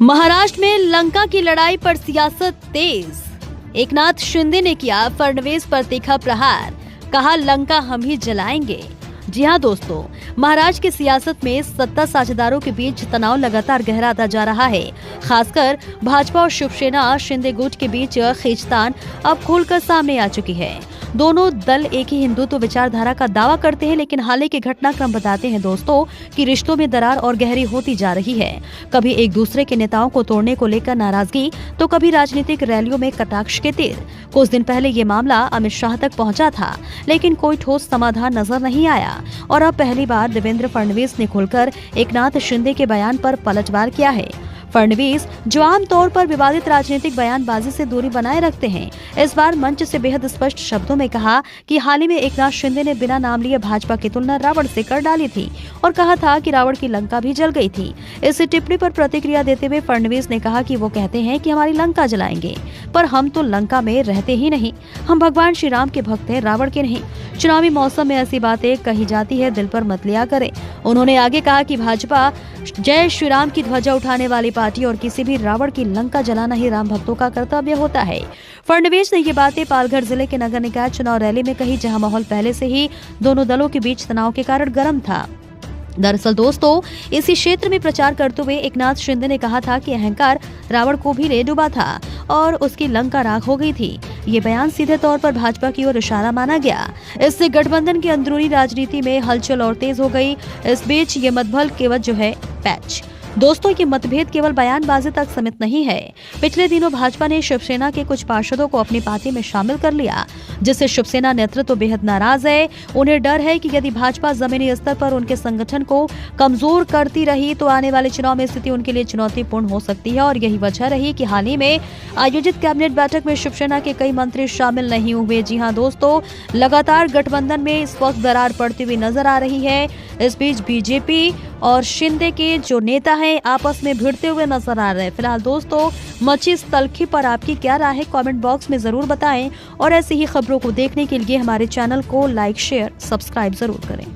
महाराष्ट्र में लंका की लड़ाई पर सियासत तेज। एकनाथ शिंदे ने किया फडणवीस पर तीखा प्रहार, कहा लंका हम ही जलाएंगे। जी हां दोस्तों, महाराष्ट्र की सियासत में सत्ता साझेदारों के बीच तनाव लगातार गहराता जा रहा है। खासकर भाजपा और शिवसेना शिंदे गुट के बीच खींचतान अब खुलकर सामने आ चुकी है। दोनों दल एक ही हिंदुत्व विचारधारा का दावा करते हैं, लेकिन हाल के घटनाक्रम बताते हैं दोस्तों कि रिश्तों में दरार और गहरी होती जा रही है। कभी एक दूसरे के नेताओं को तोड़ने को लेकर नाराजगी, तो कभी राजनीतिक रैलियों में कटाक्ष के तीर। कुछ दिन पहले ये मामला अमित शाह तक पहुंचा था, लेकिन कोई ठोस समाधान नजर नहीं आया और अब पहली बार देवेंद्र फडणवीस ने खुलकर एकनाथ शिंदे के बयान पर पलटवार किया है। फडणवीस, जो आमतौर पर विवादित राजनीतिक बयानबाजी से दूरी बनाए रखते हैं, इस बार मंच से बेहद स्पष्ट शब्दों में कहा कि हाल ही में एकनाथ शिंदे ने बिना नाम लिए भाजपा की तुलना रावण से कर डाली थी और कहा था कि रावण की लंका भी जल गई थी। इस टिप्पणी पर प्रतिक्रिया देते हुए फडणवीस ने कहा कि वो कहते हैं कि हमारी लंका जलाएंगे, पर हम तो लंका में रहते ही नहीं। हम भगवान श्री राम के भक्त हैं, रावण के नहीं। चुनावी मौसम में ऐसी बातें कही जाती है, दिल पर मत लिया करें। उन्होंने आगे कहा कि भाजपा जय श्री राम की ध्वजा उठाने वाली पार्टी और किसी भी रावण की लंका जलाना ही राम भक्तों का कर्तव्य होता है। फडणवीस ने ये बातें पालघर जिले के नगर निकाय चुनाव रैली में कही, जहां माहौल पहले से ही दोनों दलों के बीच तनाव के कारण गर्म था। दरअसल दोस्तों, इसी क्षेत्र में प्रचार करते हुए एकनाथ शिंदे ने कहा था कि अहंकार रावण को भी ले डूबा था और उसकी लंका राख हो गई थी। ये बयान सीधे तौर पर भाजपा की ओर इशारा माना गया। इससे गठबंधन की अंदरूनी राजनीति में हलचल और तेज हो गई। इस बीच ये मतभेद केवल जो है पैच दोस्तों, ये मतभेद केवल बयानबाजी तक सीमित नहीं है। पिछले दिनों भाजपा ने शिवसेना के कुछ पार्षदों को अपनी पार्टी में शामिल कर लिया, जिससे शिवसेना नेतृत्व बेहद नाराज है। उन्हें डर है कि यदि भाजपा जमीनी स्तर पर उनके संगठन को कमजोर करती रही तो आने वाले चुनाव में स्थिति उनके लिए चुनौतीपूर्ण हो सकती है। और यही वजह रही कि हाल ही में आयोजित कैबिनेट बैठक में शिवसेना के कई मंत्री शामिल नहीं हुए। जी हाँ दोस्तों, लगातार गठबंधन में इस वक्त दरार पड़ती हुई नजर आ रही है। इस बीच बीजेपी और शिंदे के जो नेता हैं आपस में भिड़ते हुए नजर आ रहे हैं। फिलहाल दोस्तों, मची इस तल्खी पर आपकी क्या राय है, कमेंट बॉक्स में जरूर बताएं और ऐसी ही खबरों को देखने के लिए हमारे चैनल को लाइक, शेयर, सब्सक्राइब जरूर करें।